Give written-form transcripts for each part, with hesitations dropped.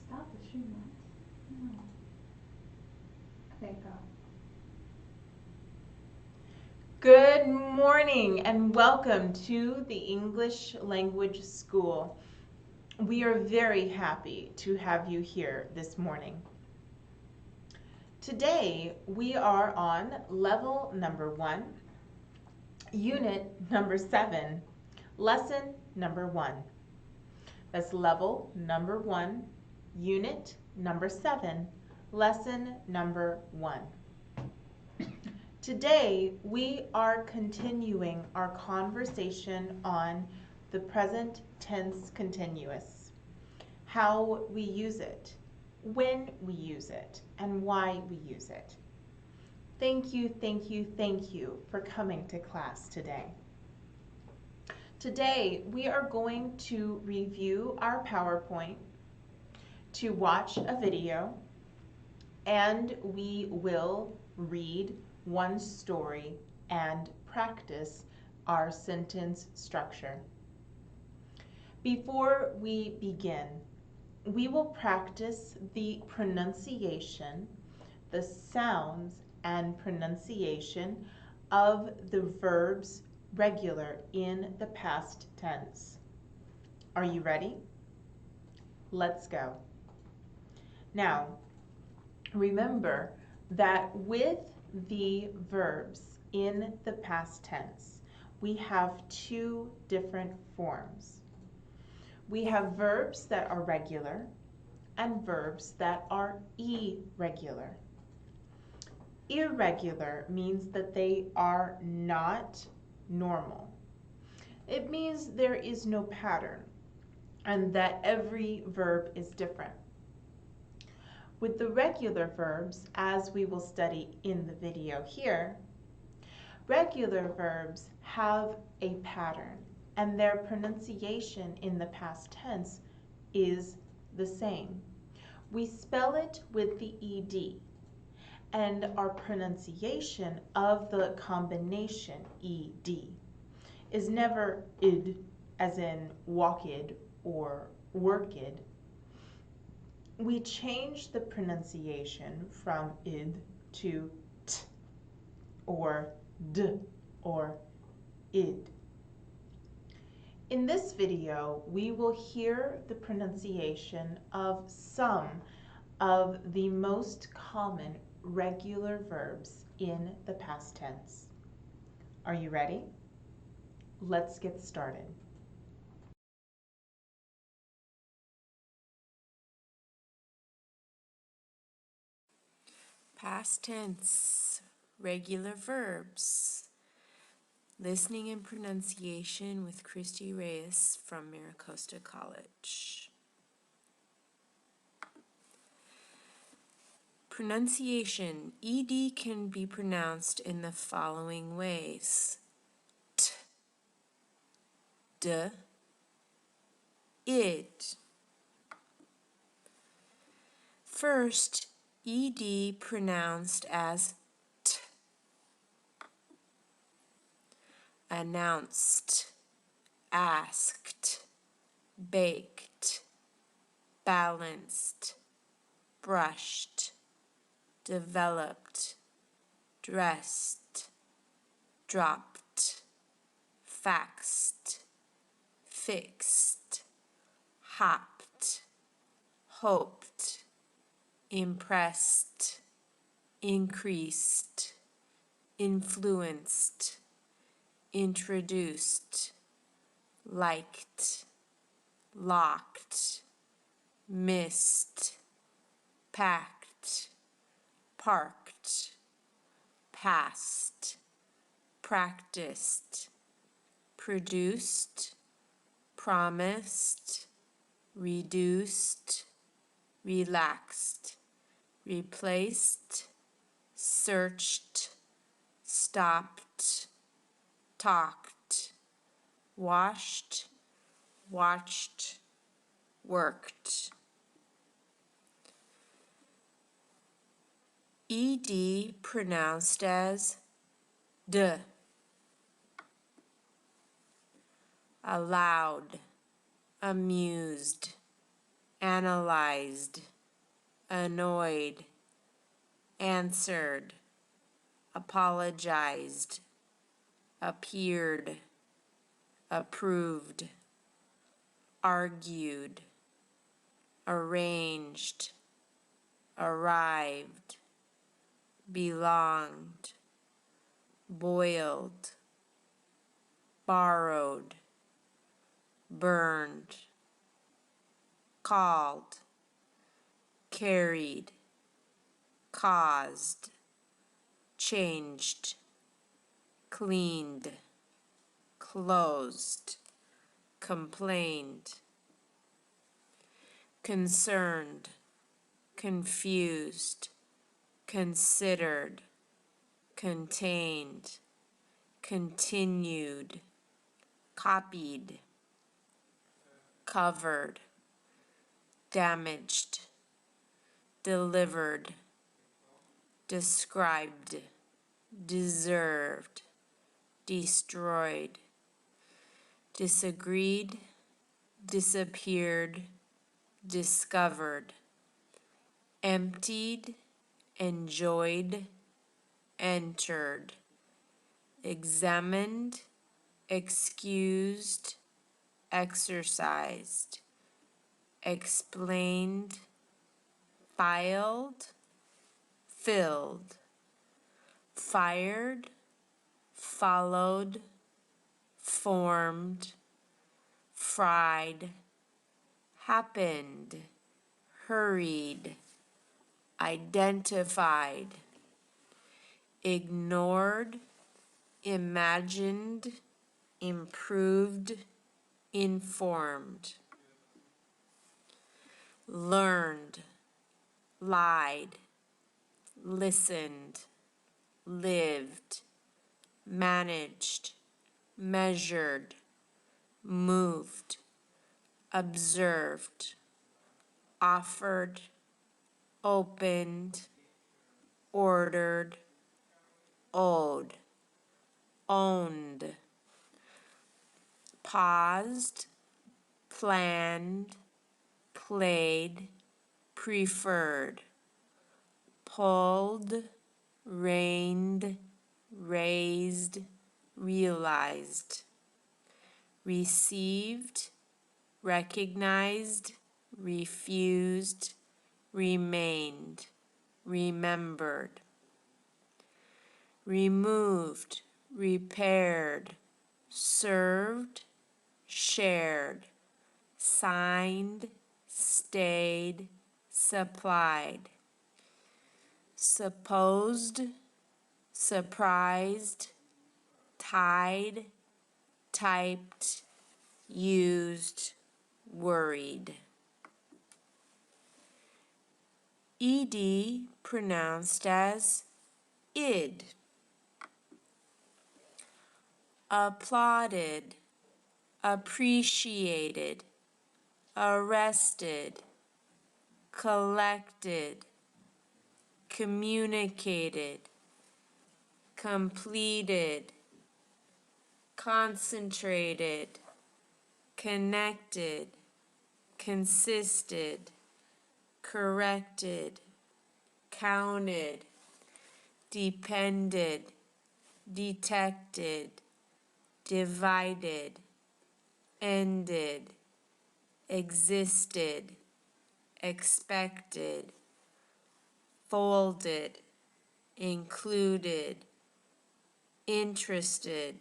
Stop the stream light. No. Okay, go. Good morning and welcome to the English Language School. We are very happy to have you here this morning. Today we are on level number 1, unit number 7, lesson number 1. That's level number 1, unit number 7, lesson number 1. Today, we are continuing our conversation on the present tense continuous, how we use it, when we use it, and why we use it. Thank you, thank you, thank you for coming to class today. Today, we are going to review our PowerPoint, to watch a video, and we will read one story and practice our sentence structure. Before we begin, we will practice the pronunciation, the sounds and pronunciation of the verbs regular in the past tense. Are you ready? Let's go. Now, remember that with the verbs in the past tense, we have two different forms. We have verbs that are regular and verbs that are irregular. Irregular means that they are not normal. It means there is no pattern and that every verb is different. With the regular verbs, as we will study in the video here, regular verbs have a pattern and their pronunciation in the past tense is the same. We spell it with the ed, and our pronunciation of the combination ed is never id, as in walked or worked. We change the pronunciation from id to t or d or id. In this video, we will hear the pronunciation of some of the most common regular verbs in the past tense. Are you ready? Let's get started. Past tense, regular verbs. Listening and pronunciation with Christy Reyes from Miracosta College. Pronunciation. ED can be pronounced in the following ways. T, d, id. First, ED pronounced as t. Announced, asked, baked, balanced, brushed, developed, dressed, dropped, faxed, fixed, hopped, hoped, impressed, increased, influenced, introduced, liked, locked, missed, packed, parked, passed, practiced, produced, promised, reduced, relaxed, replaced, searched, stopped, talked, washed, watched, worked. ED pronounced as d. Allowed, amused, analyzed, annoyed, answered, apologized, appeared, approved, argued, arranged, arrived, belonged, boiled, borrowed, burned, called, carried, caused, changed, cleaned, closed, complained, concerned, confused, considered, contained, continued, copied, covered, damaged, delivered, described, deserved, destroyed, disagreed, disappeared, discovered, emptied, enjoyed, entered, examined, excused, exercised, explained, filed, filled, fired, followed, formed, fried, happened, hurried, identified, ignored, imagined, improved, informed, learned, lied, listened, lived, managed, measured, moved, observed, offered, opened, ordered, owed, owned, paused, planned, played, preferred, pulled, reigned, raised, realized, received, recognized, refused, remained, remembered, removed, repaired, served, shared, signed, stayed, supplied, supposed, surprised, tied, typed, used, worried. ED pronounced as id. Applauded, appreciated, arrested, collected, communicated, completed, concentrated, connected, consisted, corrected, counted, depended, detected, divided, ended, existed, expected, folded, included, interested,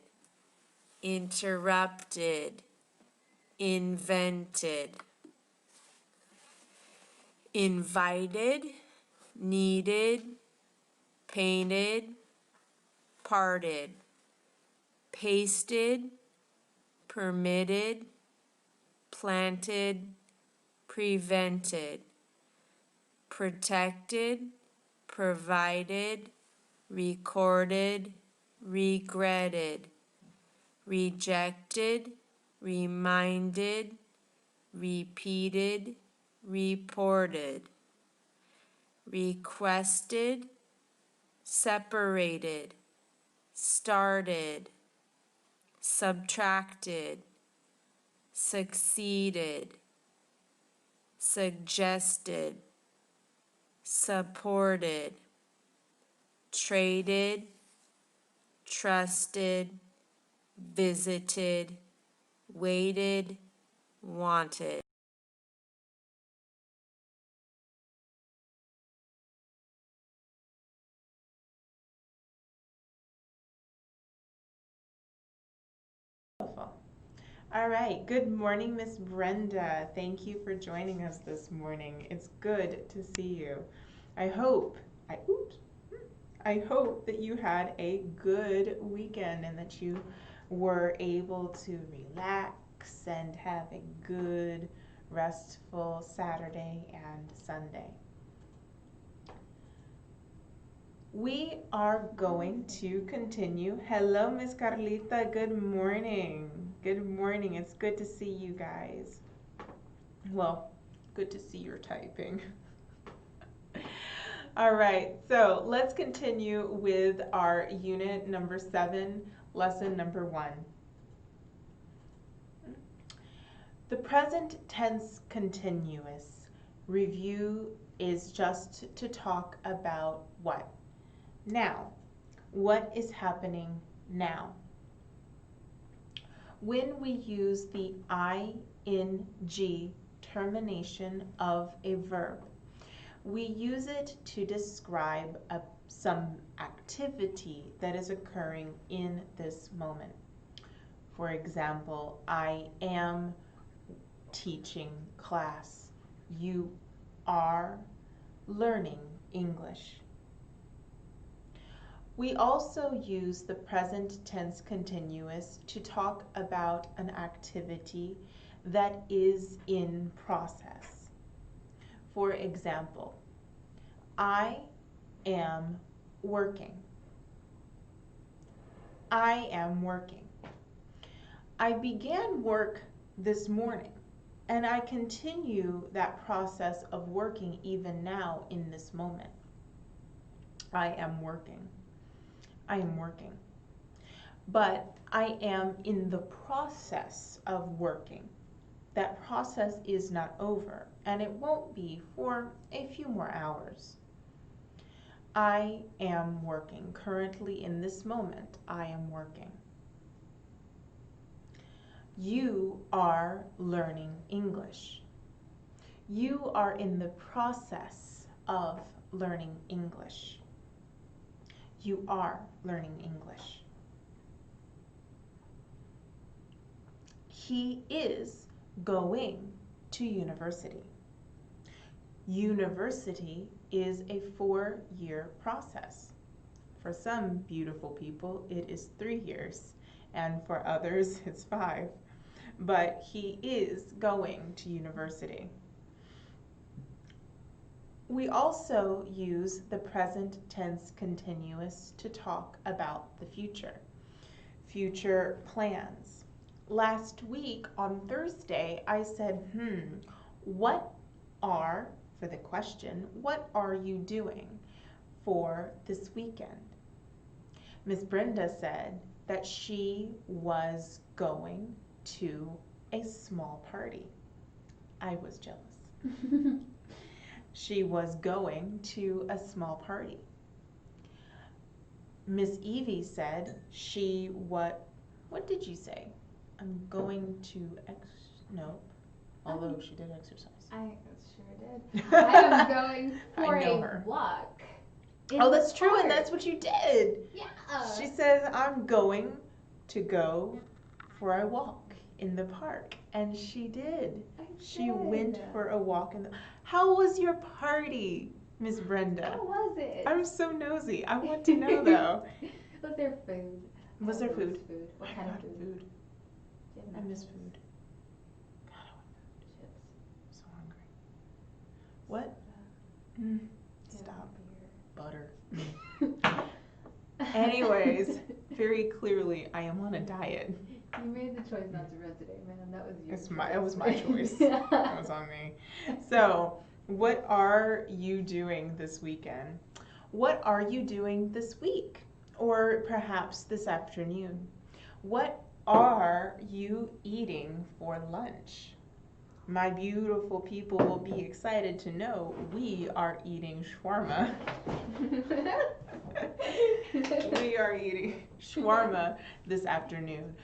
interrupted, invented, invited, needed, painted, parted, pasted, permitted, planted, prevented, protected, provided, recorded, regretted, rejected, reminded, repeated, reported, requested, separated, started, subtracted, succeeded, suggested, supported, traded, trusted, visited, waited, wanted. All right, good morning, Miss Brenda. Thank you for joining us this morning. It's good to see you. I hope, I hope that you had a good weekend and that you were able to relax and have a good, restful Saturday and Sunday. We are going to continue. Hello, Miss Carlita. Good morning. Good morning. It's good to see you guys. Well, good to see your typing. All right, so let's continue with our unit number 7, lesson number 1. The present tense continuous review is just to talk about what? Now. What is happening now? When we use the ing termination of a verb, we use it to describe some activity that is occurring in this moment. For example, I am teaching class. You are learning English. We also use the present tense continuous to talk about an activity that is in process. For example, I am working. I am working. I began work this morning, and I continue that process of working even now in this moment. I am working. I am working. But I am in the process of working. That process is not over, and it won't be for a few more hours. I am working. Currently, in this moment, I am working. You are learning English. You are in the process of learning English. You are learning English. He is going to university. University is a 4-year process. For some beautiful people, it is 3 years, and for others, it's 5. But he is going to university. We also use the present tense continuous to talk about the future. Future plans. Last week on Thursday, I said, what are, for the question, what are you doing for this weekend? Miss Brenda said that she was going to a small party. I was jealous. She was going to a small party. Miss Evie said what did you say? I'm going to nope. Although she did exercise. I sure did. I am going for a walk. Oh, that's true, and that's what you did. Yeah. She says, I'm going to go for a walk in the park. And she did. She went for a walk in the... How was your party, Miss Brenda? How was it? I'm so nosy. I want to know, though. Was there food? Was there food? What kind of food? I miss food. God, I want food. Chips. I'm so hungry. What? Stop. Butter. Anyways, very clearly, I am on a diet. You made the choice not to run today, man. That was your choice. It was my choice. That was on me. So, what are you doing this weekend? What are you doing this week? Or perhaps this afternoon? What are you eating for lunch? My beautiful people will be excited to know we are eating shawarma. We are eating shawarma this afternoon.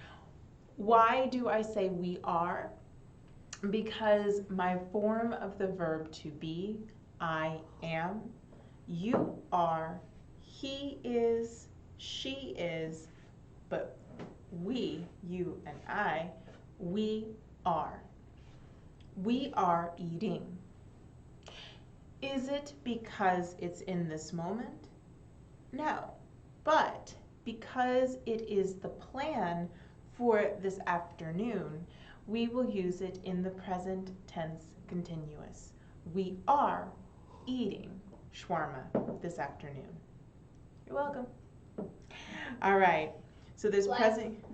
Why do I say we are? Because my form of the verb to be, I am, you are, he is, she is, but we, you and I, we are. We are eating. Is it because it's in this moment? No, but because it is the plan for this afternoon, we will use it in the present tense continuous. We are eating shawarma this afternoon. You're welcome. All right, so there's present.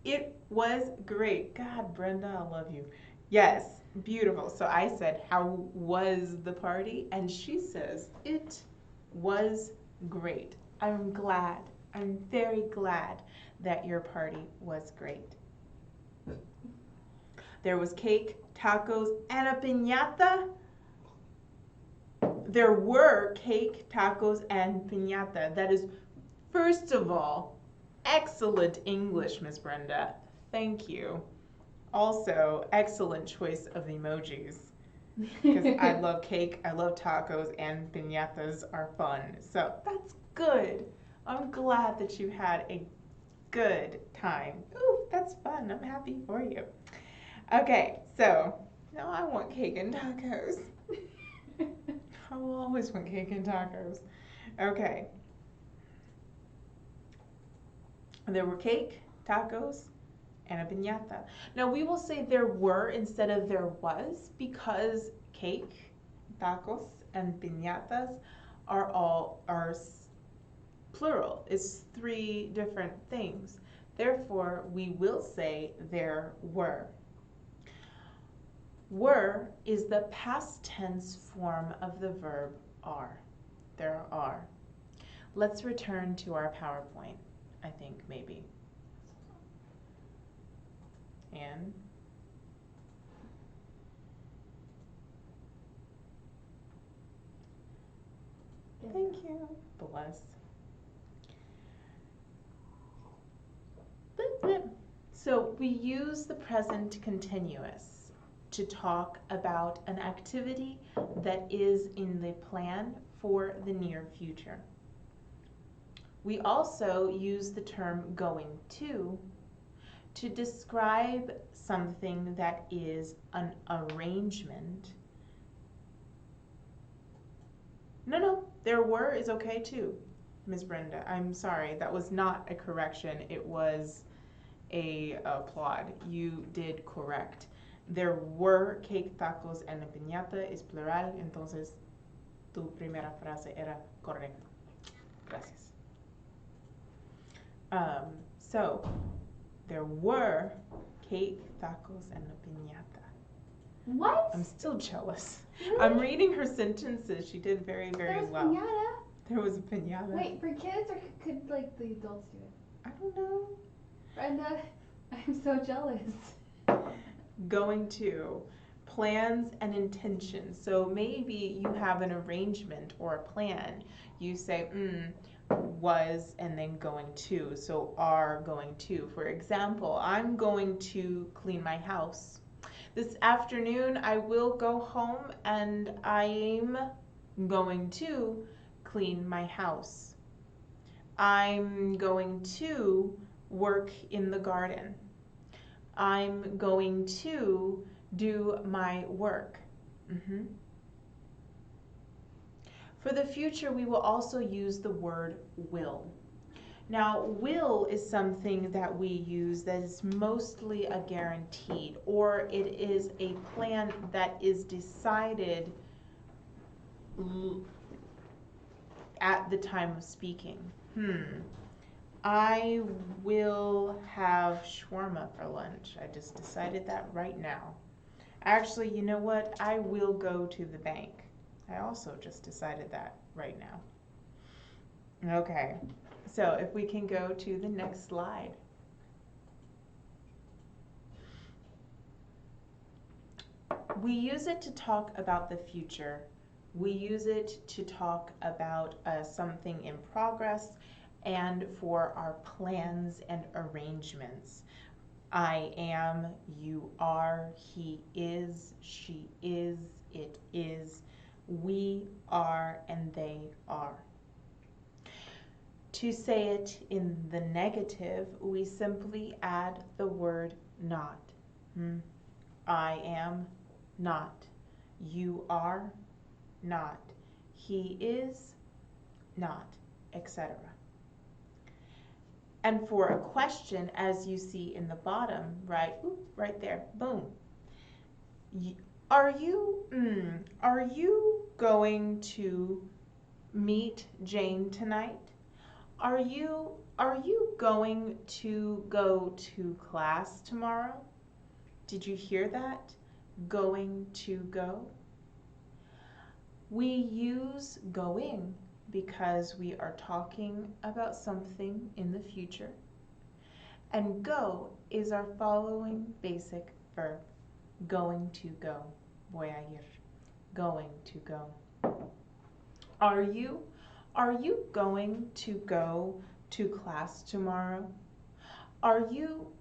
It was great. God, Brenda, I love you. Yes, beautiful. So I said, how was the party? And she says, it was great. I'm glad. I'm very glad that your party was great. There was cake, tacos, and a piñata. There were cake, tacos, and piñata. That is, first of all, excellent English, Miss Brenda. Thank you. Also, excellent choice of emojis. Because I love cake, I love tacos, and piñatas are fun. So that's good. I'm glad that you had a good time. Ooh, that's fun. I'm happy for you. Okay, so now I want cake and tacos. I will always want cake and tacos. Okay. There were cake, tacos, and a piñata. Now we will say there were instead of there was because cake, tacos, and piñatas are plural. It's three different things. Therefore, we will say there were. Were is the past tense form of the verb are. There are. Let's return to our PowerPoint, I think, maybe. And thank you. Bless. So we use the present continuous to talk about an activity that is in the plan for the near future. We also use the term going to describe something that is an arrangement. No, there were is okay too, Ms. Brenda. I'm sorry, that was not a correction. It was a applaud. You did correct. There were cake, tacos, and a piñata es plural, entonces tu primera frase era correcta. Gracias. So, there were cake, tacos, and a piñata. What? I'm still jealous. Really? I'm reading her sentences. She did very, very well. Piñata? There was a piñata. Wait, for kids or could like the adults do it? I don't know. Brenda, I'm so jealous. Going to plans and intentions. So maybe you have an arrangement or a plan. You say, was, and then going to. So are going to. For example, I'm going to clean my house. This afternoon I will go home and I'm going to clean my house. I'm going to work in the garden. I'm going to do my work. For the future, we will also use the word will. Now, will is something that we use that is mostly a guaranteed, or it is a plan that is decided at the time of speaking. I will have shawarma for lunch. I just decided that right now. Actually, you know what? I will go to the bank. I also just decided that right now. Okay, so if we can go to the next slide. We use it to talk about the future. We use it to talk about something in progress and for our plans and arrangements. I am, you are, he is, she is, it is, we are, and they are. To say it in the negative, we simply add the word not. I am not. You are not. He is not, etc. And for a question, as you see in the bottom, right there, boom. Are you going to meet Jane tonight? Are you going to go to class tomorrow? Did you hear that? Going to go. We use going because we are talking about something in the future. And go is our following basic verb. Going to go. Voy a ir. Going to go. Are you going to go to class tomorrow? Are you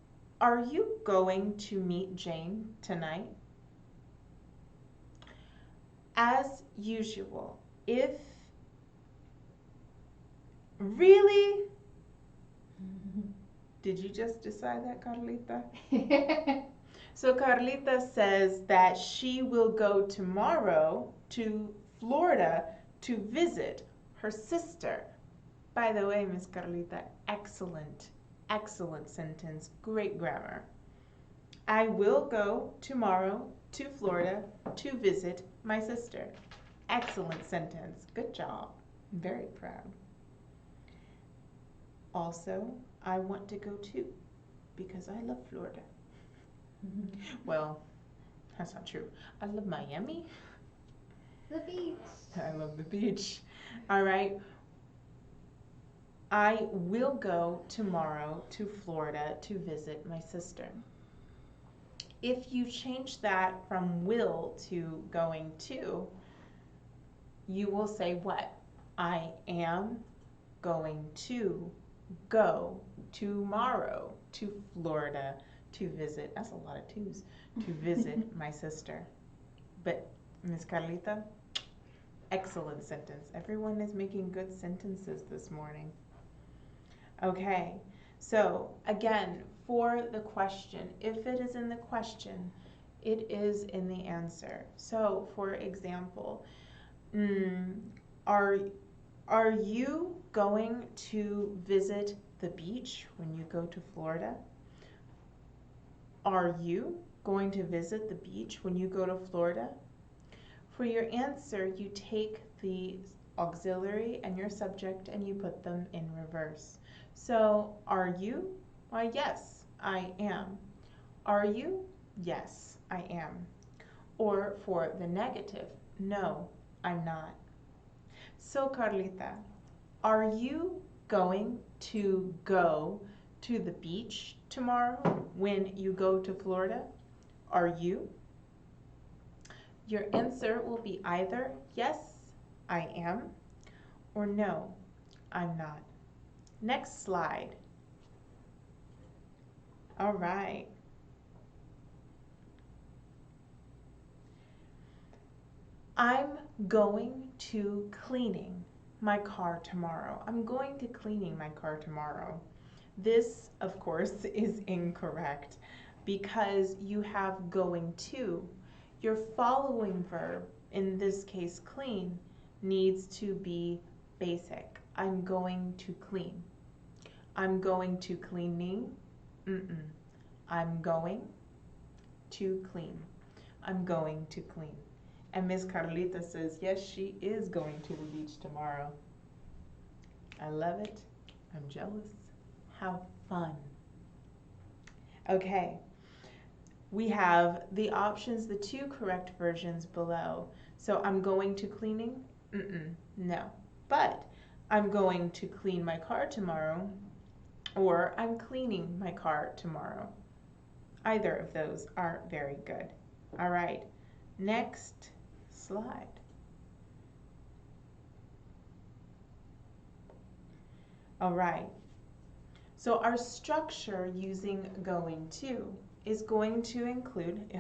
going to meet Jane tonight? As usual, if really, did you just decide that, Carlita? So Carlita says that she will go tomorrow to Florida to visit her sister. By the way, Miss Carlita, excellent sentence, great grammar. I will go tomorrow to Florida to visit my sister. Excellent sentence, good job, very proud. Also, I want to go too, because I love Florida. Well, that's not true. I love Miami. The beach. I love the beach. All right. I will go tomorrow to Florida to visit my sister. If you change that from will to going to, you will say what? I am going to go tomorrow to Florida to visit, that's a lot of twos, to visit my sister. But Miss Carlita, excellent sentence. Everyone is making good sentences this morning. Okay, so again, for the question, if it is in the question, it is in the answer. So for example, are you going to visit the beach when you go to Florida? Are you going to visit the beach when you go to Florida? For your answer, you take the auxiliary and your subject and you put them in reverse. So, are you? Why, yes, I am. Are you? Yes, I am. Or for the negative, no, I'm not. So, Carlita, are you going to go to the beach tomorrow when you go to Florida? Are you? Your answer will be either yes, I am, or no, I'm not. Next slide. All right. I'm going to cleaning my car tomorrow. I'm going to cleaning my car tomorrow. This, of course, is incorrect because you have going to. Your following verb, in this case clean, needs to be basic. I'm going to clean. I'm going to cleaning. I'm going to clean. I'm going to clean. And Miss Carlita says, yes, she is going to the beach tomorrow. I love it. I'm jealous. How fun. Okay. We have the options, the two correct versions below. So I'm going to cleaning? No. But I'm going to clean my car tomorrow, or I'm cleaning my car tomorrow. Either of those are very good. All right. Next slide. All right. So our structure using going to is going to include,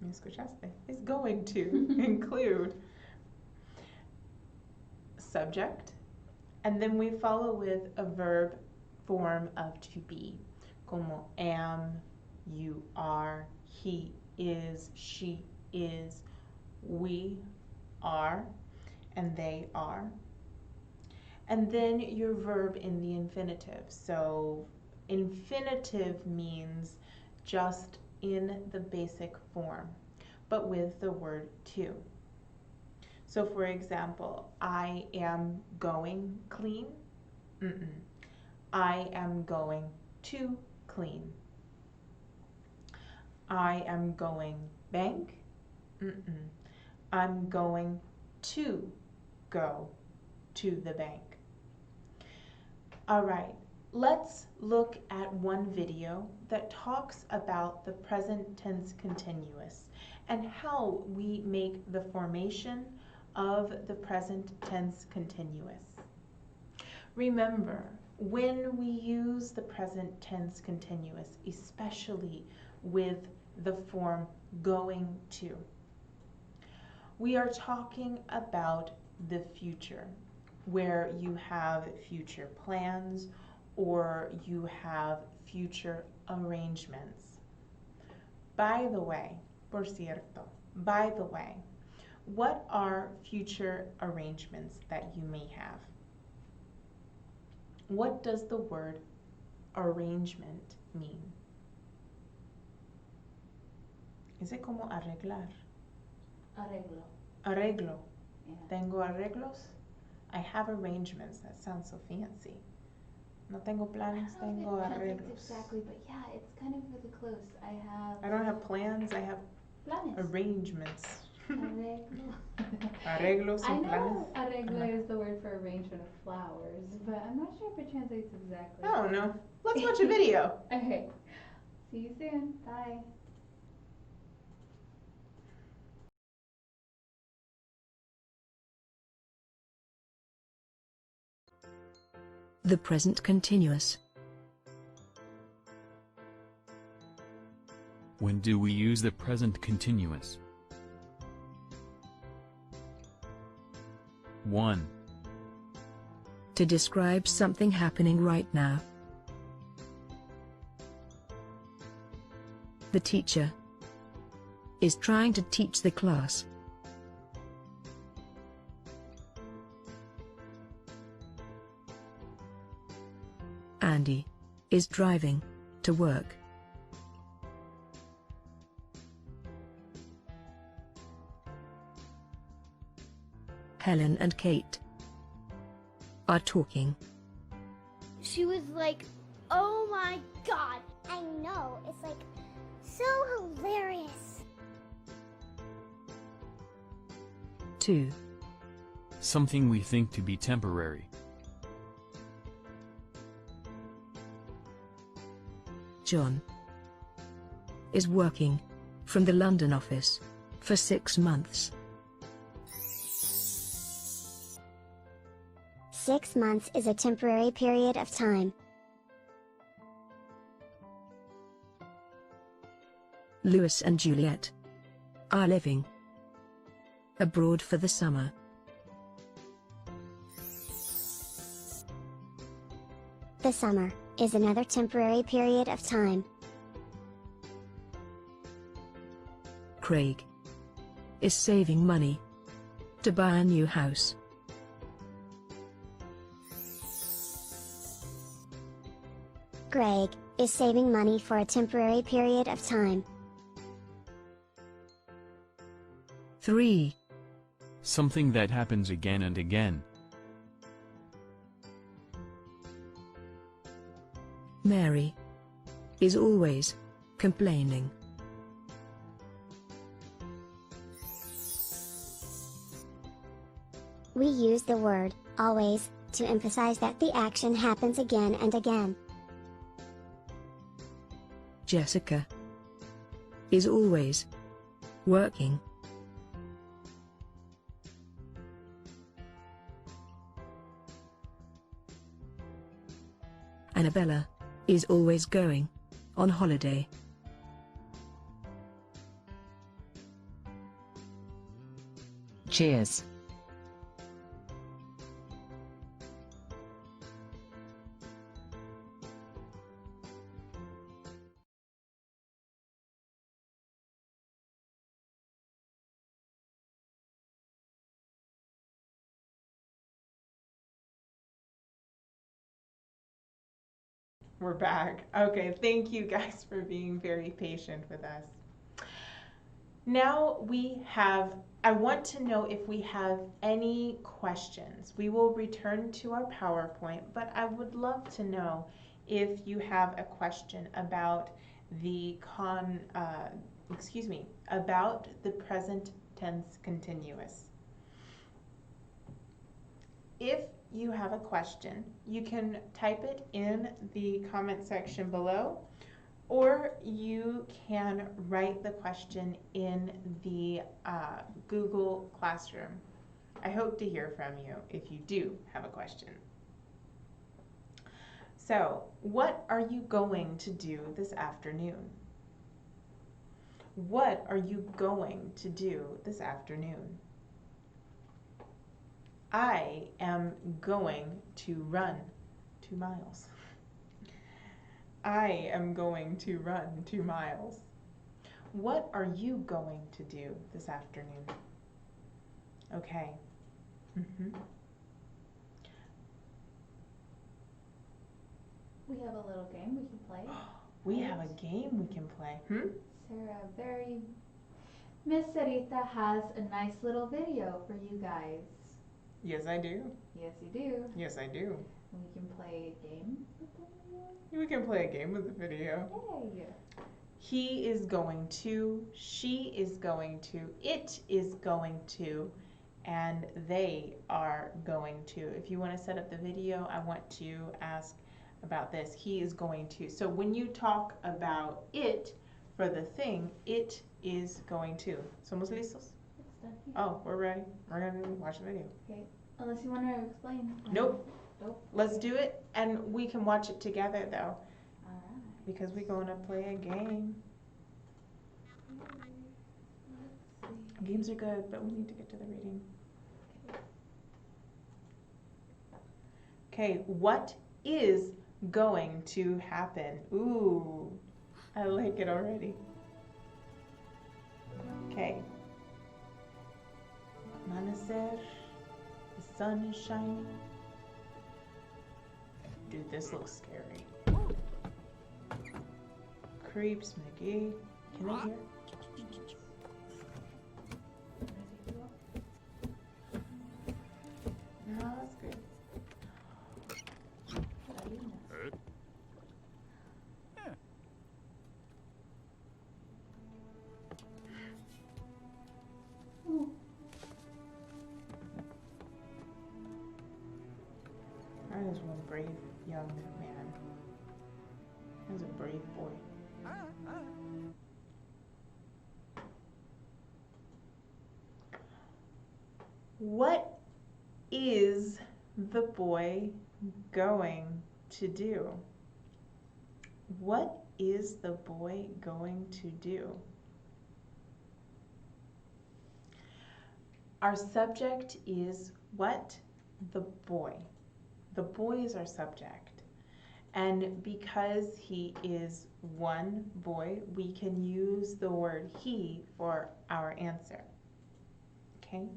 me escuchaste, is going to include subject, and then we follow with a verb form of to be, como am, you are, he is, she is, we are, and they are. And then your verb in the infinitive. So infinitive means just in the basic form, but with the word to. So for example, I am going clean. I am going to clean. I am going bank. I'm going to go to the bank. All right, let's look at one video that talks about the present tense continuous and how we make the formation of the present tense continuous. Remember, when we use the present tense continuous, especially with the form going to, we are talking about the future, where you have future plans or you have future arrangements. By the way, por cierto, by the way, what are future arrangements that you may have? What does the word arrangement mean? Is it como arreglar? Arreglo. Arreglo. Yeah. Tengo arreglos. I have arrangements. That sounds so fancy. No tengo planes, tengo arreglos. Exactly, but yeah, it's kind of really close. I don't have plans, I have planes. arrangements. Arreglo. Arreglos I and know planes. arreglo is the word for arrangement of flowers, but I'm not sure if it translates exactly. I don't know. Let's watch a video. Okay. See you soon. Bye. The present continuous. When do we use the present continuous? 1. To describe something happening right now. The teacher is trying to teach the class. Andy is driving to work. Helen and Kate are talking. She was like, oh my god. I know, it's like so hilarious. 2. Something we think to be temporary. John is working from the London office for 6 months. 6 months is a temporary period of time. Louis and Juliet are living abroad for the summer. The summer is another temporary period of time. Craig is saving money to buy a new house. Greg is saving money for a temporary period of time. 3. Something that happens again and again. Mary is always complaining. We use the word always to emphasize that the action happens again and again. Jessica is always working Annabella is always going on holiday. Cheers. We're back. Okay, thank you guys for being very patient with us. Now I want to know if we have any questions. We will return to our PowerPoint, but I would love to know if you have a question about about the present tense continuous. If you have a question, you can type it in the comment section below, or you can write the question in the Google Classroom. I hope to hear from you if you do have a question. So, what are you going to do this afternoon? What are you going to do this afternoon? I am going to run 2 miles. I am going to run 2 miles. What are you going to do this afternoon? Okay. We have a little game we can play. We have a game we can play. Sarah, Miss Sarita has a nice little video for you guys. Yes, I do. Yes, you do. Yes, I do. We can play a game with the video. We can play a game with the video. Yay! He is going to, she is going to, it is going to, and they are going to. If you want to set up the video, I want to ask about this. He is going to. So when you talk about it for the thing, it is going to. ¿Somos listos? It's done here. Oh, we're ready. We're going to watch the video. Okay. Unless you want to explain. Nope. Nope. Let's do it, and we can watch it together though, Alright. because we're going to play a game. Let's see. Games are good, but we need to get to the reading. Okay, what is going to happen? Ooh, I like it already. Okay. Amanecer, the sun is shining. Dude, this looks scary. Creeps, McGee. Can they hear? No, that's good. That is one brave young man. That is a brave boy. What is the boy going to do? What is the boy going to do? Our subject is what? The boy. The boy is our subject. And because he is one boy, we can use the word he for our answer. Okay?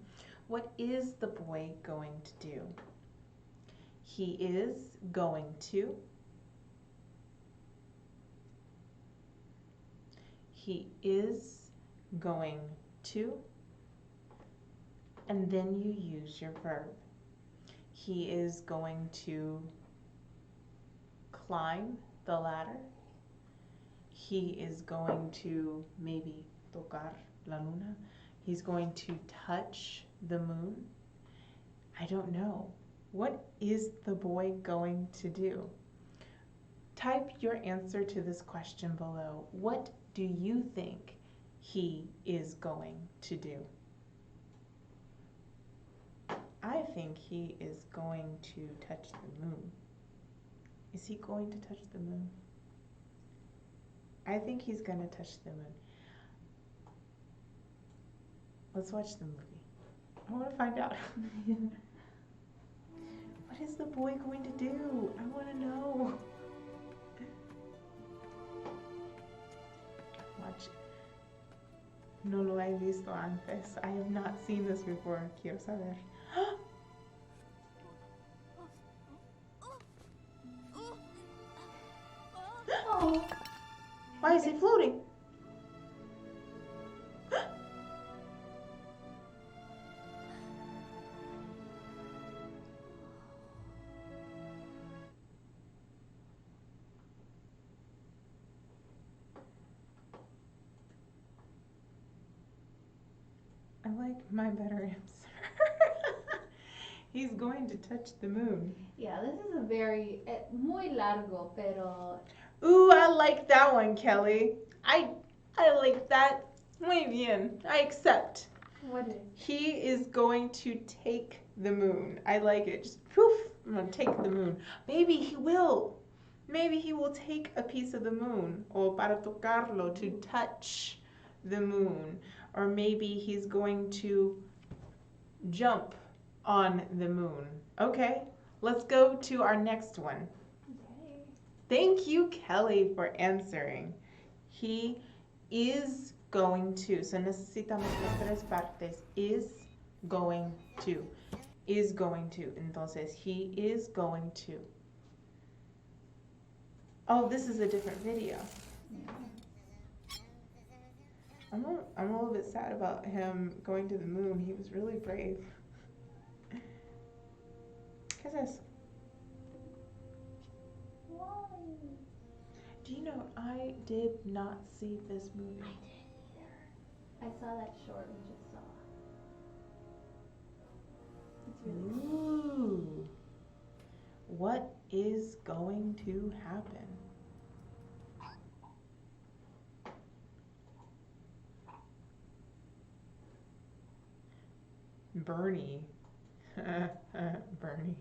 What is the boy going to do? He is going to. He is going to. And then you use your verb. He is going to climb the ladder. He is going to maybe tocar la luna. He's going to touch the moon. I don't know. What is the boy going to do? Type your answer to this question below. What do you think he is going to do? I think he is going to touch the moon. Is he going to touch the moon? I think he's gonna touch the moon. Let's watch the movie. I want to find out. What is the boy going to do? I want to know. Watch. No lo he visto antes. I have not seen this before. Quiero saber. Oh, Why is he floating? I like my better answer. He's going to touch the moon. yeah, this is a very, muy largo, pero Ooh, I like that one, Kelly. I like that. Muy bien. I accept. what is? He is going to take the moon. I like it. Just poof. I'm gonna take the moon. Maybe he will. Maybe he will take a piece of the moon. O para tocarlo, to touch the moon. Or maybe he's going to jump on the moon. Okay, let's go to our next one. Okay. Thank you, Kelly, for answering. He is going to. So necesitamos las tres partes. Is going to. Is going to. Entonces, he is going to. Oh, this is a different video. I'm a little bit sad about him going to the moon. He was really brave. ¿Qué es eso? Why? Do you know, I did not see this movie. I didn't either. I saw that short we just saw. It's really cool. Ooh. What is going to happen? Bernie. Bernie.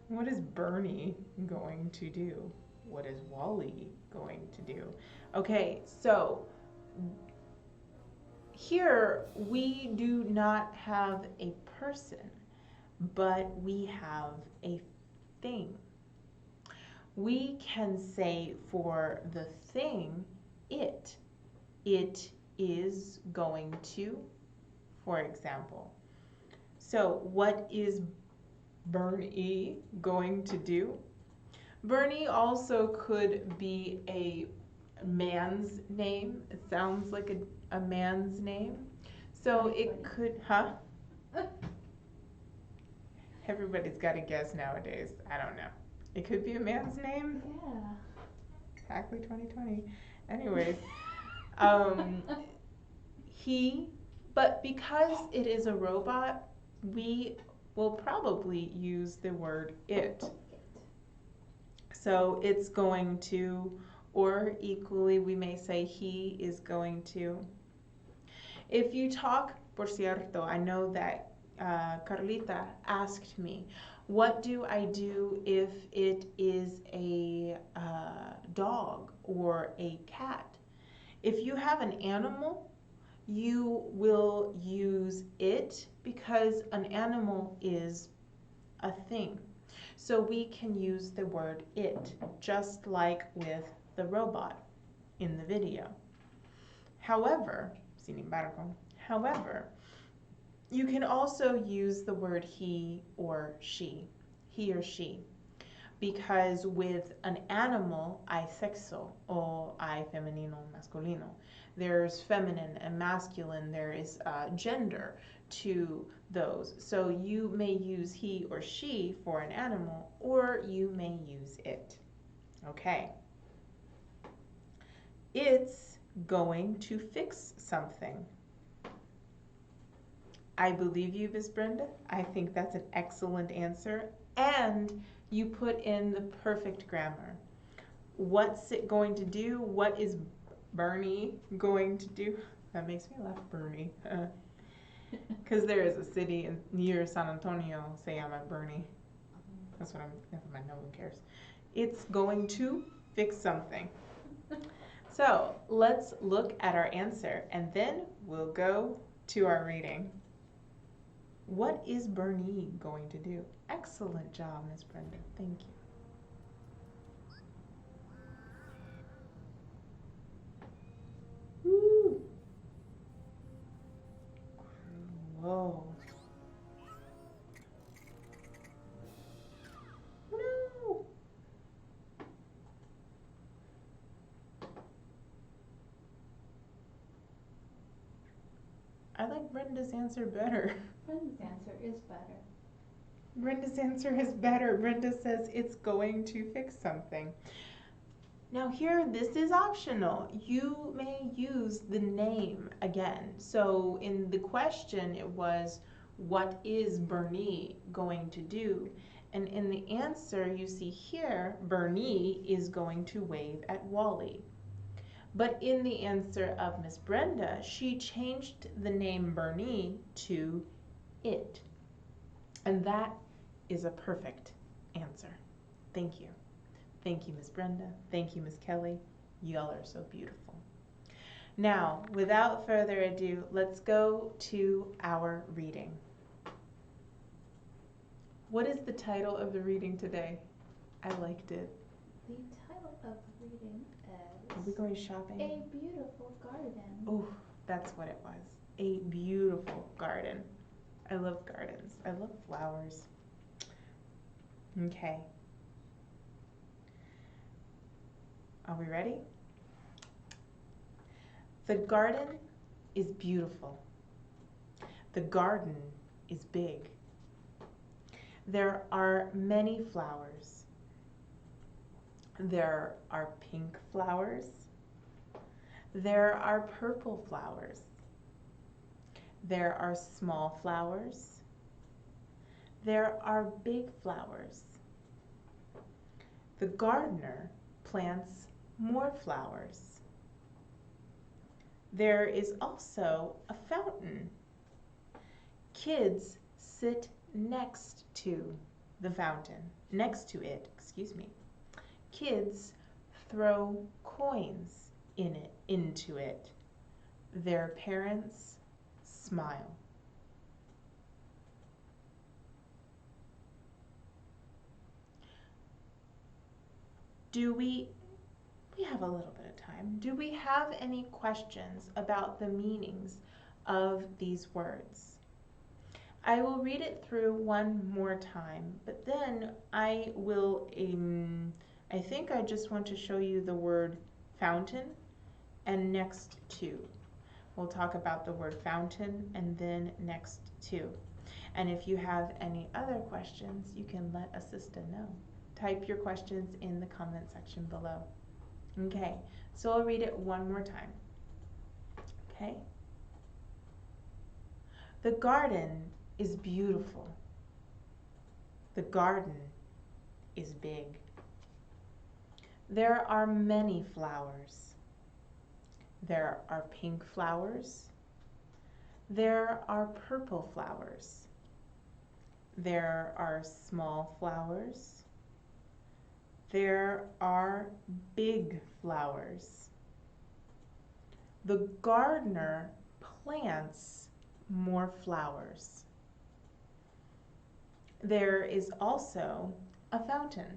What is Bernie going to do? What is Wally going to do? Okay, so here we do not have a person, but we have a thing. We can say for the thing, it is going to, for example. So what is Bernie going to do? Bernie also could be a man's name. It sounds like a man's name. So it could, huh? Everybody's got to guess nowadays. I don't know. It could be a man's name. Yeah. Exactly 2020. Anyways, but because it is a robot, we will probably use the word it. So it's going to, or equally we may say he is going to. If you talk, por cierto, I know that Carlita asked me, what do I do if it is a dog or a cat? If you have an animal, you will use it because an animal is a thing. So we can use the word it, just like with the robot in the video. However, sin embargo, you can also use the word he or she, because with an animal, hay sexo, o hay femenino, masculino. There's feminine and masculine, there is gender to those. So you may use he or she for an animal, or you may use it. Okay. It's going to fix something. I believe you, Miss Brenda. I think that's an excellent answer. And you put in the perfect grammar. What's it going to do? What is Bernie going to do? That makes me laugh, Bernie. Because there is a city near San Antonio, se llama Bernie. That's what I'm, never mind, no one cares. It's going to fix something. So let's look at our answer and then we'll go to our reading. What is Bernie going to do? Excellent job, Miss Brenda. Thank you. Woo. Whoa. No. I like Brenda's answer better. Brenda's answer is better. Brenda's answer is better. Brenda says it's going to fix something. Now here, this is optional. You may use the name again. So in the question, it was, what is Bernie going to do? And in the answer, you see here, Bernie is going to wave at Wally. But in the answer of Miss Brenda, she changed the name Bernie to it. And that is a perfect answer. Thank you. Thank you, Miss Brenda. Thank you, Miss Kelly. Y'all are so beautiful. Now, without further ado, let's go to our reading. What is the title of the reading today? I liked it. The title of the reading Are we is going shopping? A Beautiful Garden. Oh, that's what it was. A beautiful garden. I love gardens. I love flowers. Okay. Are we ready? The garden is beautiful. The garden is big. There are many flowers. There are pink flowers. There are purple flowers. There are small flowers. There are big flowers. The gardener plants more flowers. There is also a fountain. Kids sit next to the fountain, next to it, excuse me. Kids throw coins into it. Their parents smile. We have a little bit of time. Do we have any questions about the meanings of these words? I will read it through one more time, but then I will, I think I just want to show you the word fountain and next to. We'll talk about the word fountain and then next to. And if you have any other questions, you can let Assista know. Type your questions in the comment section below. Okay, so I'll read it one more time. Okay? The garden is beautiful. The garden is big. There are many flowers. There are pink flowers. There are purple flowers. There are small flowers. There are big flowers. The gardener plants more flowers. There is also a fountain.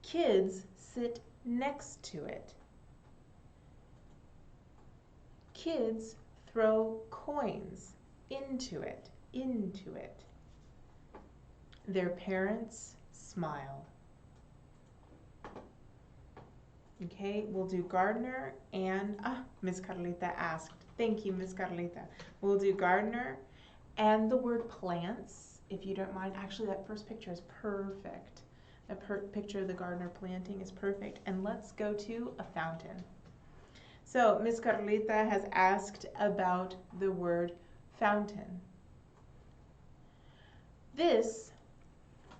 Kids sit next to it. Kids throw coins into it. Their parents smile. Okay, we'll do gardener and, Miss Carlita asked. Thank you, Miss Carlita. We'll do gardener and the word plants, if you don't mind. Actually, that first picture is perfect. That picture of the gardener planting is perfect. And let's go to a fountain. So, Miss Carlita has asked about the word fountain. This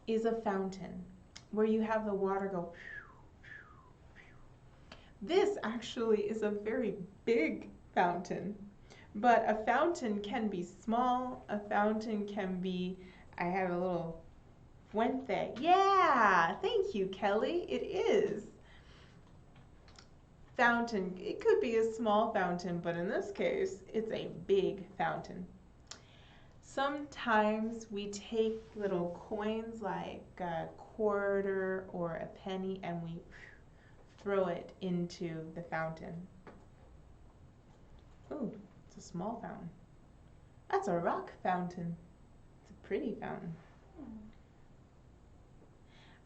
is a fountain where you have the water go. This actually is a very big fountain. But a fountain can be small. A fountain can be, I have a little fuente. Yeah, thank you, Kelly. It is. Fountain, it could be a small fountain, but in this case, it's a big fountain. Sometimes we take little coins like a quarter or a penny and we throw it into the fountain. Ooh, it's a small fountain. That's a rock fountain. It's a pretty fountain.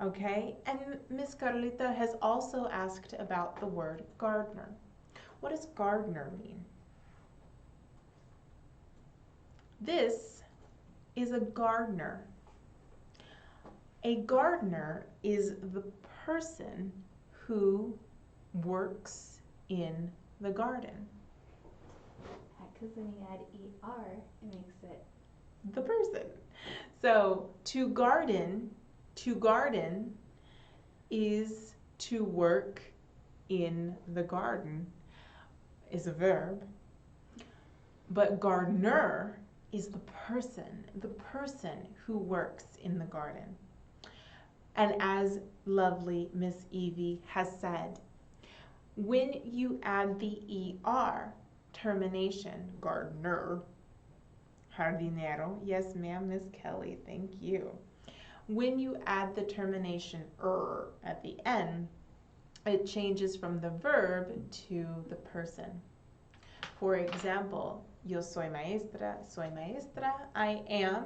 Okay, and Miss Carlita has also asked about the word gardener. What does gardener mean? This is a gardener. A gardener is the person who works in the garden. Because when you add ER, it makes it The person. So to garden is to work in the garden, is a verb. But gardener is the person who works in the garden. And as lovely Miss Evie has said, when you add the ER termination, gardener, jardinero, yes ma'am, Miss Kelly, thank you. When you add the termination at the end, it changes from the verb to the person. For example, yo soy maestra, I am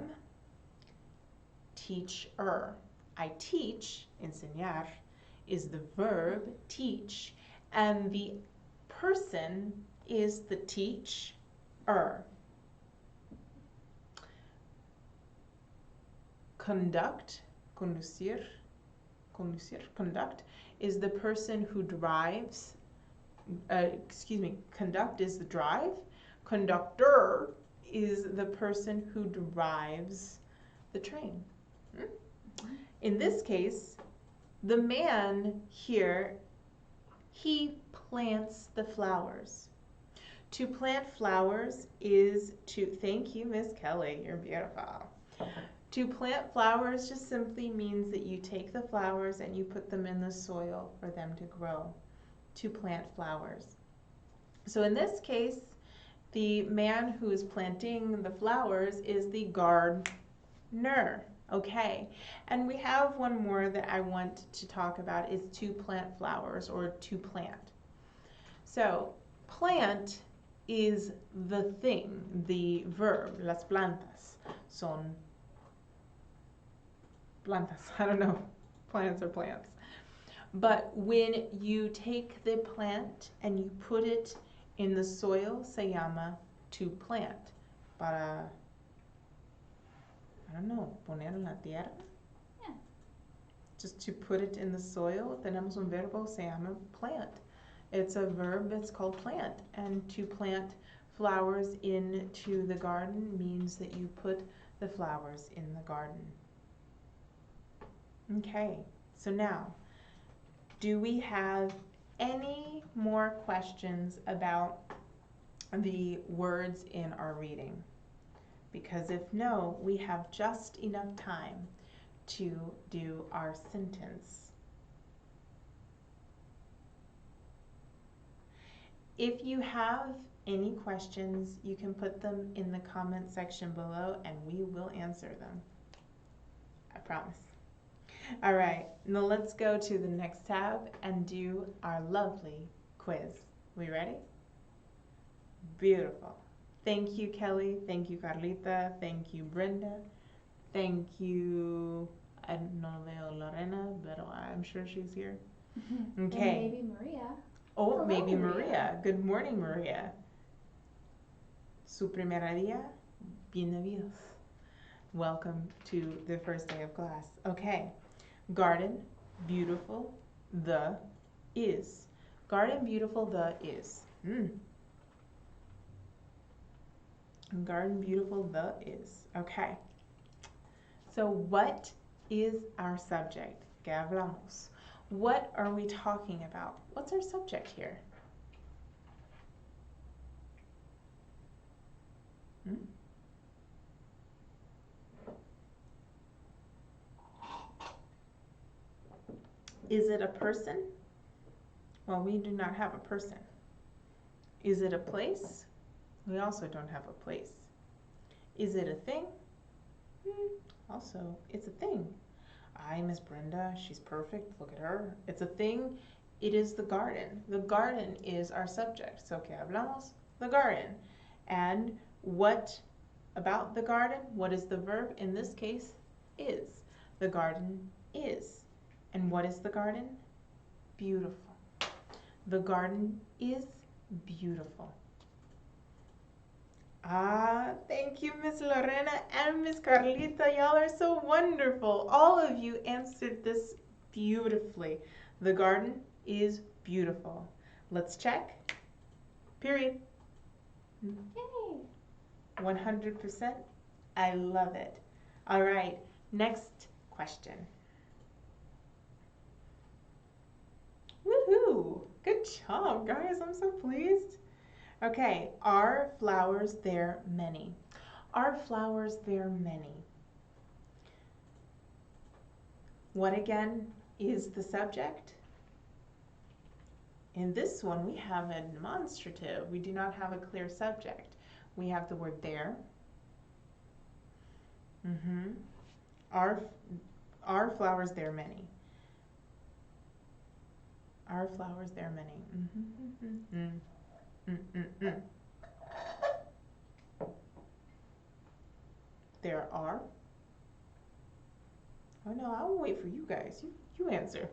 teacher. I teach, enseñar, is the verb, teach, and the person is the teacher. Conduct, conducir, conduct is the person who drives, conduct is the drive, conductor is the person who drives the train. In this case, the man here, he plants the flowers. To plant flowers is to, thank you, Miss Kelly, you're beautiful. To plant flowers just simply means that you take the flowers and you put them in the soil for them to grow. To plant flowers. So in this case, the man who is planting the flowers is the gardener. Okay, and we have one more that I want to talk about is to plant flowers or to plant. So plant is the thing, the verb, las plantas son plantas, I don't know, plants are plants. But when you take the plant and you put it in the soil, se llama to plant. Para, I don't know, poner en la tierra? Yeah. Just to put it in the soil, tenemos un verbo, se llama plant. It's a verb that's called plant. And to plant flowers into the garden means that you put the flowers in the garden. Okay, so now, do we have any more questions about the words in our reading? Because if no, we have just enough time to do our sentence. If you have any questions, you can put them in the comment section below and we will answer them. I promise. All right, now let's go to the next tab and do our lovely quiz. We ready? Beautiful. Thank you, Kelly. Thank you, Carlita. Thank you, Brenda. Thank you, I don't know Lorena, but I'm sure she's here. Okay. And maybe Maria. Oh, Hello, maybe Maria. Maria. Good morning, Maria. Su primera día, bienvenidos. Welcome to the first day of class. Okay. Garden, beautiful, the, is. Garden, beautiful, the, is. Garden, beautiful, the, is. Okay. So what is our subject? ¿Qué hablamos? What are we talking about? What's our subject here? Hmm? Is it a person? Well, we do not have a person. Is it a place? We also don't have a place. Is it a thing? Also, it's a thing. Miss Brenda, she's perfect. Look at her. It's a thing. It is the garden. The garden is our subject. So, que hablamos? The garden. And what about the garden? What is the verb? In this case, is. The garden is. And what is the garden? Beautiful. The garden is beautiful. Thank you, Miss Lorena and Miss Carlita. Y'all are so wonderful. All of you answered this beautifully. The garden is beautiful. Let's check. Period. Yay! 100%. I love it. All right, next question. Woohoo! Good job, guys. I'm so pleased. Okay, are flowers there many? Are flowers there many? What again is the subject? In this one, we have a demonstrative. We do not have a clear subject. We have the word there. Are flowers there many? Are flowers there many? There are. Oh no, I will wait for you guys. You answer.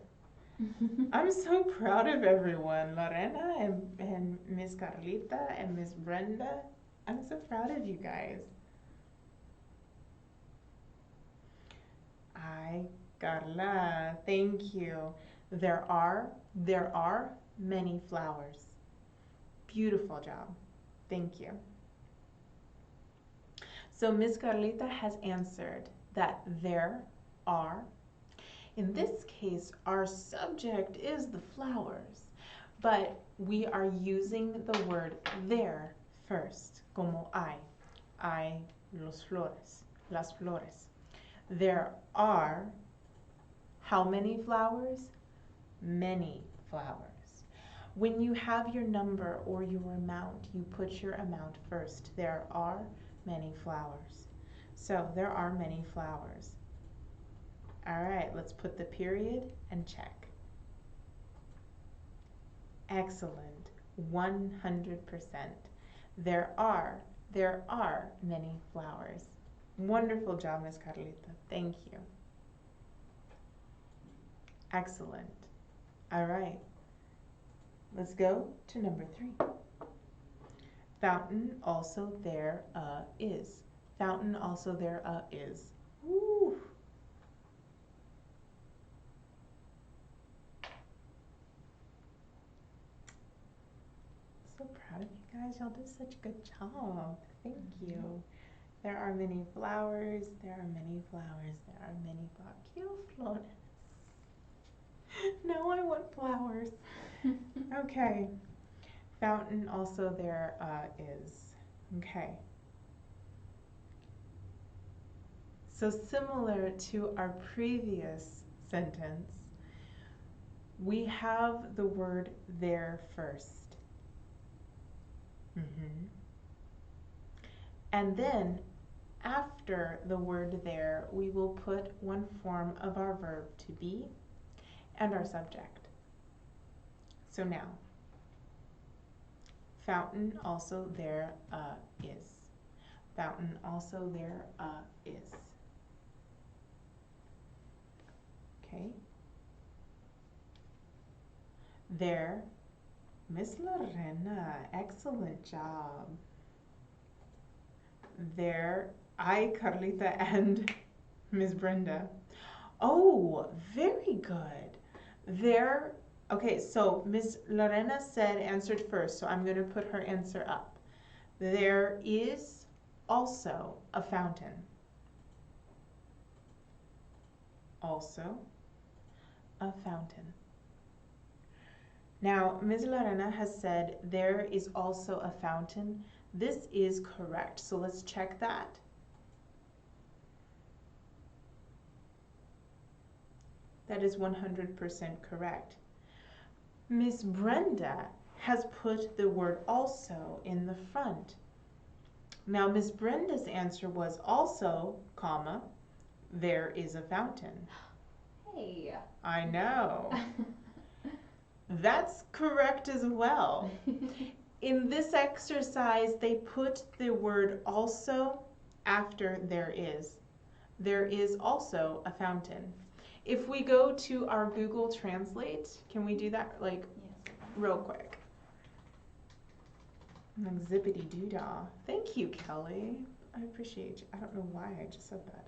I'm so proud of everyone. Lorena and Miss Carlita and Miss Brenda. I'm so proud of you guys. Carla, thank you. There are many flowers. Beautiful job. Thank you. So Miss Carlita has answered that there are. In this case, our subject is the flowers, but we are using the word there first, como hay los flores, las flores. There are how many flowers? Many flowers. When you have your number or your amount, you put your amount first. There are many flowers. So there are many flowers. All right, let's put the period and check. Excellent, 100%. There are many flowers. Wonderful job, Miss Carlita. Thank you. Excellent. All right, let's go to number 3. Fountain also there is. Fountain also there is. Woo. So proud of you guys. Y'all did such a good job. Thank you. There are many flowers. There are many flowers. There are many flowers. Quiero flores. Now I want flowers. Okay. Fountain also there is. Okay. So similar to our previous sentence, we have the word there first. And then after the word there, we will put one form of our verb to be and our subject. So now, fountain also there is. Fountain also there is. Okay. There, Miss Lorena, excellent job. There, Carlita and Miss Brenda. Oh, very good. There, okay, so Miss Lorena answered first, so I'm going to put her answer up. There is also a fountain. Also a fountain. Now, Ms. Lorena has said there is also a fountain. This is correct. So let's check that. That is 100% correct. Miss Brenda has put the word also in the front. Now, Miss Brenda's answer was also, comma, there is a fountain. Hey. I know. That's correct as well. In this exercise, they put the word also after there is. There is also a fountain. If we go to our Google Translate, can we do that like Yes. real quick? Like zippity doo dah. Thank you, Kelly. I appreciate you. I don't know why I just said that.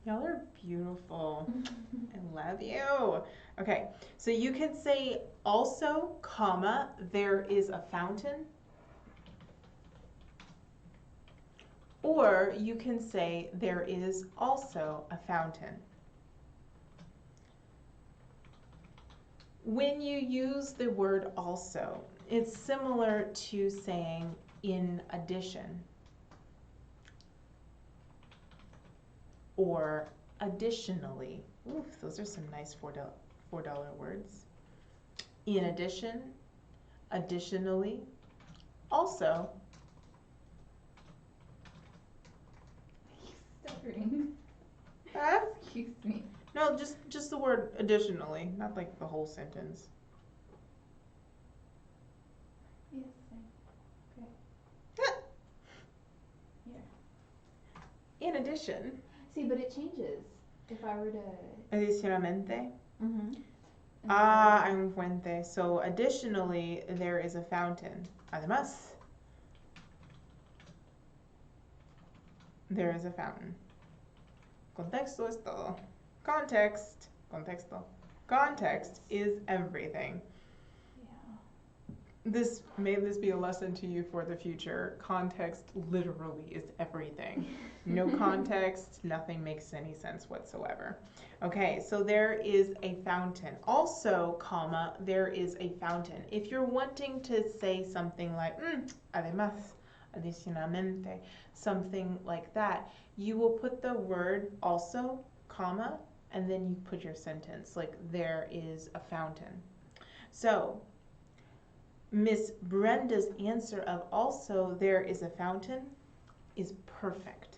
Y'all are beautiful. I love you. Okay, so you can say also, comma, there is a fountain. Or you can say there is also a fountain. When you use the word also, it's similar to saying in addition or additionally. Oof, those are some nice $4 words. In addition, additionally, also. Stuttering. Huh? Excuse me. No, just the word additionally, not like the whole sentence. Yes. Okay. Yeah. In addition, See, but it changes. If I were to. adicionalmente, Mm-hmm. en fuente. So additionally, there is a fountain. Además, there is a fountain. Contexto es todo. Context, contexto. Context is everything. Yeah. May this be a lesson to you for the future. Context literally is everything. No context, nothing makes any sense whatsoever. Okay, so there is a fountain. Also, comma, there is a fountain. If you're wanting to say something like, además, adicionalmente, something like that, you will put the word also, comma, and then you put your sentence, like there is a fountain. So, Miss Brenda's answer of also there is a fountain is perfect.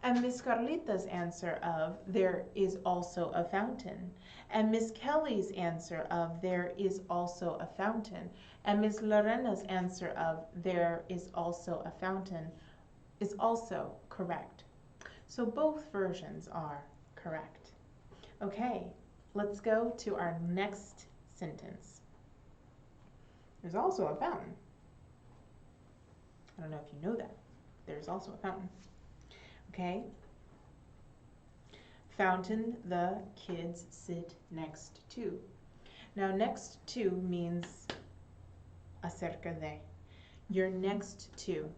And Miss Carlita's answer of there is also a fountain. And Miss Kelly's answer of there is also a fountain. And Miss Lorena's answer of there is also a fountain is also correct. So both versions are correct. Okay, let's go to our next sentence. There's also a fountain. I don't know if you know that. There's also a fountain. Okay? Fountain the kids sit next to. Now, next to means acerca de. You're next to.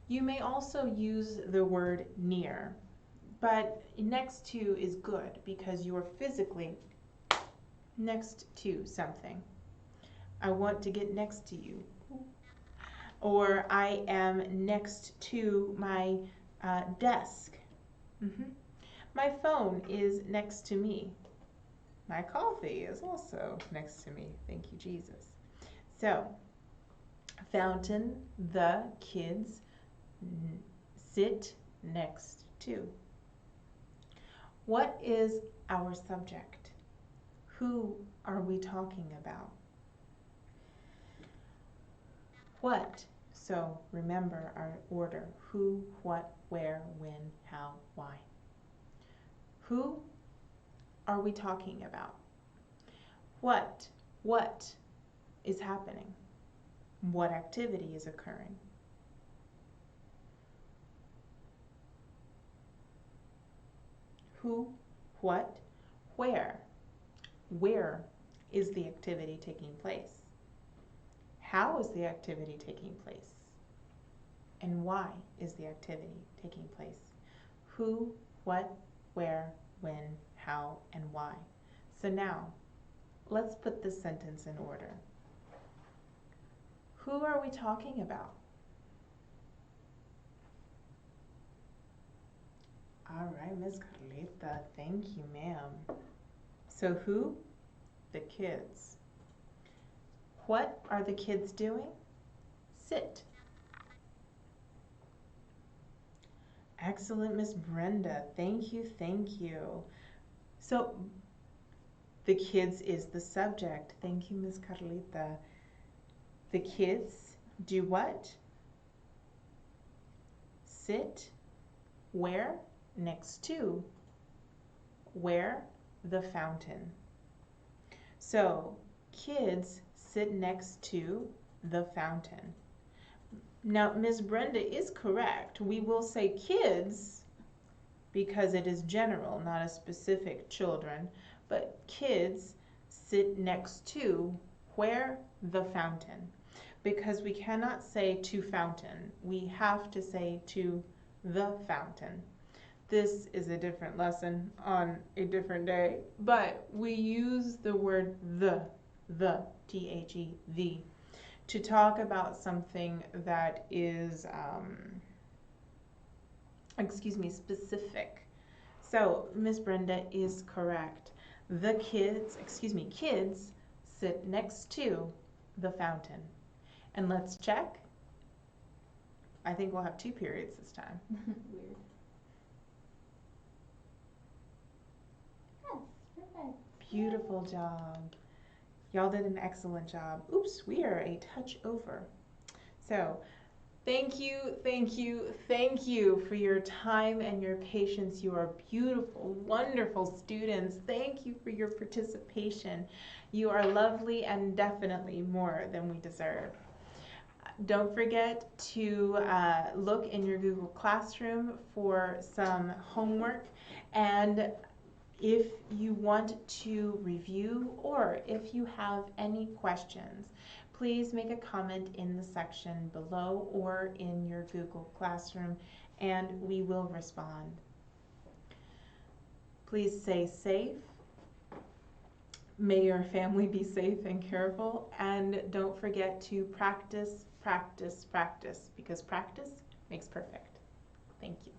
You may also use the word near, but next to is good because you are physically next to something. I want to get next to you. Or I am next to my desk. My phone is next to me. My coffee is also next to me. Thank you, Jesus. So, fountain, the kids sit next to. What is our subject? Who are we talking about? What? So remember our order. Who, what, where, when, how, why. Who are we talking about? What? What is happening? What activity is occurring? Who, what, where? Where is the activity taking place? How is the activity taking place? And why is the activity taking place? Who, what, where, when, how, and why. So now, let's put this sentence in order. Who are we talking about? All right, Miss Carlita, thank you, ma'am. So who? The kids. What are the kids doing? Sit. Excellent, Miss Brenda. Thank you, thank you. So the kids is the subject. Thank you, Miss Carlita. The kids do what? Sit. Where? Next to. Where? The fountain. So kids sit next to the fountain. Now, Miss Brenda is correct. We will say kids because it is general, not a specific children, but kids sit next to where? The fountain. Because we cannot say to fountain. We have to say to the fountain. This is a different lesson on a different day, but we use the word the, T-H-E, the, to talk about something that is, specific. So Miss Brenda is correct. The kids, kids sit next to the fountain. And let's check. I think we'll have 2 periods this time. Weird. Yes, perfect. Beautiful job. Y'all did an excellent job. Oops, we are a touch over. So thank you, thank you, thank you for your time and your patience. You are beautiful, wonderful students. Thank you for your participation. You are lovely and definitely more than we deserve. Don't forget to look in your Google Classroom for some homework, and if you want to review or if you have any questions, please make a comment in the section below or in your Google Classroom and we will respond. Please stay safe. May your family be safe and careful, and don't forget to practice, practice, practice, because practice makes perfect. Thank you.